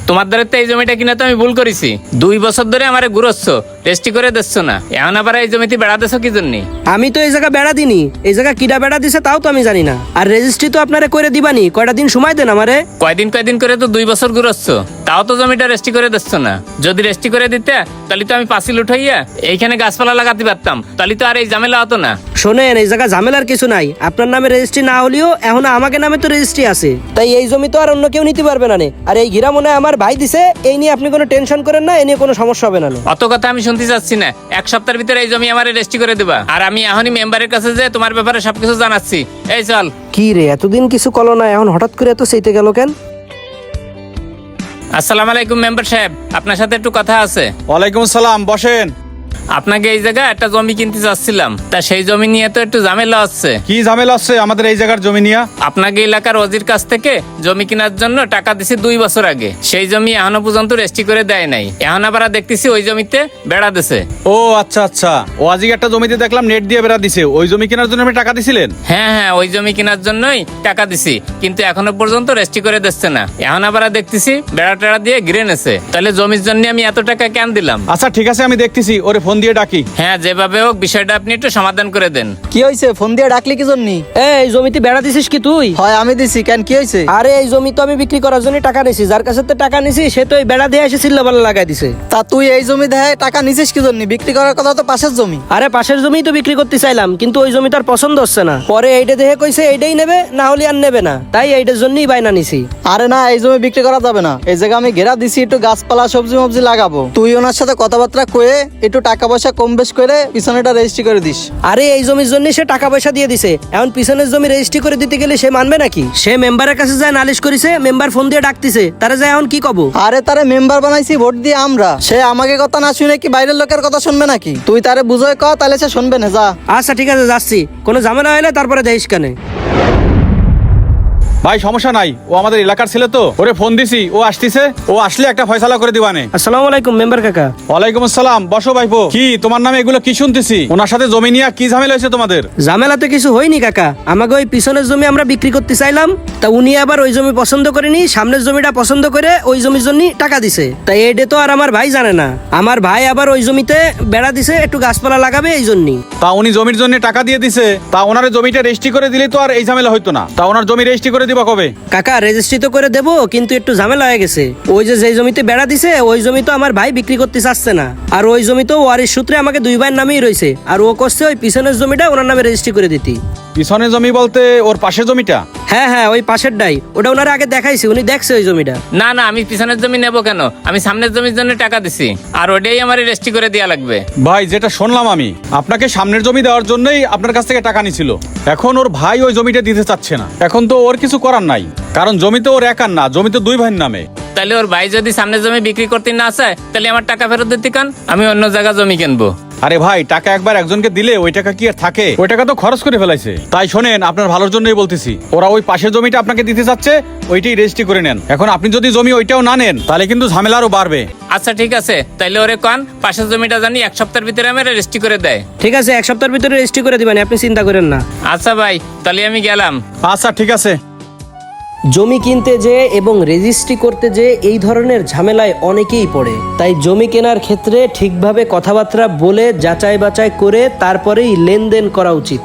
তোমার দ্বারা তো এই জমিটা কিনা তো আমি ভুল করেছি। 2 বছর ধরে আমারে ঘুরোচ্ছ, রেস্টি করে দিচ্ছ না, এখন আবার এই জমিতে বেড়া দিচ্ছ কি জন্য? আমি তো এই জায়গা বেড়া দিনি, এই জায়গা কিডা বেড়া দিছে তাও তো আমি জানি না। আর রেজিস্ট্রি তো আপনারা করে দিবানি, কয়টা দিন সময় দেন আমারে। কয়দিন করে তো 2 বছর ঘুরোচ্ছ, তাও তো জমিটা রেস্টি করে দিচ্ছ না। যদি রেস্টি করে দিতে তাহলে তো আমি পাঁচিল উঠাইয়া এইখানে গাছপালা লাগাতে পারতাম, তাহলে তো আর এই ঝামেলা হতো না। শোনেন, এই জায়গা ঝামেলার কিছু নাই। আপনার নামে রেজিস্ট্রি না হলেও এখন আমাকে নামে তো রেজিস্ট্রি আছে, তাই এই জমি তো আর অন্য কেউ নিতে পারবে না। আর এই ঘিরা মনে হয় আমার ভাই দিছে, এই নিয়ে আপনি কোনো টেনশন করেন না, এই নিয়ে কোনো সমস্যা হবে না। অত কথা আমি শুনতে চাচ্ছি না। 1 সপ্তাহের ভিতরে এই জমি আমার রেস্টি করে দেবা, আর আমি এখনই মেম্বারের কাছে যে তোমার ব্যাপারে সবকিছু জানাচ্ছি। এই চল। কি রে, এতদিন কিছু কলো না, এখন হঠাৎ করে এত সেইতে গেল কেন? আসসালামু আলাইকুম মেম্বার সাহেব, আপনার সাথে একটু কথা আছে। ওয়ালাইকুম আসসালাম, বসেন। আপনাকে এই জায়গায় একটা জমি কিনতে চাচ্ছিলাম, তা সেই জমি নিয়ে তো একটু ঝামেলা হচ্ছে। কি ঝামেলা হচ্ছে আমাদের এই জায়গার জমি নিয়ে? আপনাকে এলাকার ওজির কাছ থেকে জমি কেনার জন্য টাকা দিছি 2 বছর আগে, সেই জমি এখনো পর্যন্ত রেস্টি করে দেয় নাই। এখন আবার দেখতেছি ওই জমিতে বেড়া দিছে। ও আচ্ছা আচ্ছা, ও আজকে একটা জমিতে দেখলাম নেট দিয়ে বেড়া দিছে, ওই জমি কেনার জন্য আপনি টাকা দিছিলেন? হ্যাঁ, ওই জমি কেনার জন্যই টাকা দিছি, কিন্তু এখনো পর্যন্ত রেস্টি করে দিচ্ছে না। এখন আবার দেখতেছি বেড়া টেড়া দিয়ে ঘিরে নেছে। তাহলে জমির জন্য আমি এত টাকা কেন দিলাম? আচ্ছা ঠিক আছে, আমি দেখতেছি, ওরে ফোন দিয়ে ডাকি। হ্যাঁ, যেভাবে হোক বিষয়টা আপনি একটু সমাধান করে দেন। কি হয়েছে? ফোন দিয়ে ডাকলি কি জন্যি? এই জমিতে বেড়া দিছিস কি তুই? হয় আমি দিছি, কেন কি হয়েছে? আরে এই জমি তো আমি বিক্রি করার জন্য টাকা নিছি, যার কাছে তো টাকা নিছি সে তো এই বেড়া দিয়ে এসে চিল্লাপাল্লা লাগাই দিছে। তা তুই এই জমি দেয় টাকা নিছিস কি জন্যি? বিক্রি করার কথা তো পাশের জমি। আরে পাশের জমি তো বিক্রি করতে চাইলাম, কিন্তু ওই জমি তার পছন্দ হচ্ছে না। পরে এইটা দেখে কইছে এইটাই নেবে, না হলে আর নেবে না, তাই এইটার জন্যই বাইনা নিছি। আরে না, এই জমি বিক্রি করা যাবে না। এই জায়গা আমি ঘেরা দিছি, একটু গাছপালা সবজি মবজি লাগাবো। তুই ওনার সাথে কথাবার্তা কয়ে একটু টাকা পয়সা কম বেশ করে পিছনেটা রেজিস্ট্রি করে দিস। আরে এই জমির জন্য সে টাকা পয়সা দিয়ে দিছে, এখন পিছনের জমি রেজিস্ট্রি করে দিতে গেলে সে মানবে নাকি? সে মেম্বারের কাছে যায় নালিশ করেছে, মেম্বার ফোন দিয়ে ডাকতেছে, তারা যায় এখন কি কব? আরে তারে মেম্বার বানাইছি ভোট দিয়ে আমরা, সে আমাকে কথা না শুনে কি বাইরের লোকের কথা শুনবে নাকি? তুই তারে বুঝোয় ক, তাহলে সে শুনবে না। যা। আচ্ছা ঠিক আছে, যাচ্ছি, কোনো ঝামেলা হলে তারপরে দেখিস কানে। ভাই সমস্যা নাই, ও আমাদের এলাকার ছেলে তো, ওরে ফোন দিছি, ও আসতিছে, ও আসলে একটা ফয়সালা করে দিবানে। আসসালামু আলাইকুম মেম্বার কাকা। ওয়ালাইকুম আসসালাম, বসো ভাইপো। কি তোমার নামে এগুলো কি শুনতেছি? ওনার সাথে জমি নিয়ে কি ঝামেলা হয়েছে তোমাদের? ঝামেলা তো কিছু হয়নি কাকা, আমাকে ওই পিছনের জমি আমরা বিক্রি করতে চাইলাম, তা উনি আবার ওই জমি পছন্দ করেনি, সামনের জমিটা পছন্দ করে ওই জমির জন্য টাকা দিছে। তাই এটা তো আর আমার ভাই জানে না, আমার ভাই আবার ওই জমিতে বেড়া দিছে, একটু গাছপালা লাগাবে এই জন্যই। তা উনি জমির জন্য টাকা দিয়ে দিছে, তা ওনার জমিটা রেজিস্ট্রি করে দিলে তো আর এই ঝামেলা হইতো না। তা ওনার জমি রেজিস্ট্রি করে দিবা কবে? কাকা রেজিস্ট্রি তো করে দেবো, কিন্তু একটু ঝামেলা হয়ে গেছে। ওই যে জমিতে বেড়া দিছে ওই জমি তো আমার ভাই বিক্রি করতে চাচ্ছে না, আর ওই জমি তো ওয়ারিশ সূত্রে আমাকে 2 ভাইয়ের নামেই রয়েছে, আর ও করছে ওই পিছনের জমিটা ওনার নামে রেজিস্ট্রি করে দিতি। পিছনের জমি বলতে ওর পাশের জমিটা? হ্যাঁ, ওই পাশেরটাই, ওটা ওনারা আগে দেখাইছে, উনি দেখছে ওই জমিটা। না, আমি পিছনের জমি নেব কেন? আমি সামনের জমির জন্য টাকা দিছি, আর ওটাই আমার রেস্টি করে দেওয়া লাগবে। ভাই যেটা শুনলাম আমি, আপনাকে সামনের জমি দেওয়ার জন্যই আপনার কাছ থেকে টাকা নিছিল। এখন ওর ভাই ওই জমিটা দিতে চাচ্ছে না, এখন তো ওর কিছু করার নাই, কারণ জমি তো ওর একার না, জমি তো 2 ভাইয়ের নামে। তাহলে ওর ভাই যদি সামনের জমি বিক্রি করতে না চায়, তাহলে আমার টাকা ফেরত দিতে কান, আমি অন্য জায়গা জমি কিনবো। আরে ভাই, টাকা একবার একজনকে দিলে ওই টাকা কি আর থাকে? ওই টাকা তো খরচ করে ফেলাইছে। তাই শোনেন, আপনার ভালোর জন্যই বলতেছি, ওরা ওই পাশের জমিটা আপনাকে দিতে চাচ্ছে, ওইটাই রেজিস্ট্রি করে নেন। এখন আপনি যদি জমি ওইটাও না নেন, তাহলে কিন্তু ঝামেলা আরো বাড়বে। আচ্ছা ঠিক আছে, তাইলে ওরে কান পাশের জমিটা জানি 1 সপ্তাহের ভিতরে আমার রেজিস্ট্রি করে দেয়। ঠিক আছে, 1 সপ্তাহের ভিতরে রেজিস্ট্রি করে দিবেন, আপনি চিন্তা করেন না। আচ্ছা ভাই, তাহলে আমি গেলাম। আচ্ছা ঠিক আছে। জমি কিনতে যে এবং রেজিস্ট্রি করতে যে এই ধরনের ঝামেলায় অনেকেই পড়ে, তাই জমি কেনার ক্ষেত্রে ঠিকভাবে কথাবার্তা বলে যাচাই বাছাই করে তারপরেই লেনদেন করা উচিত।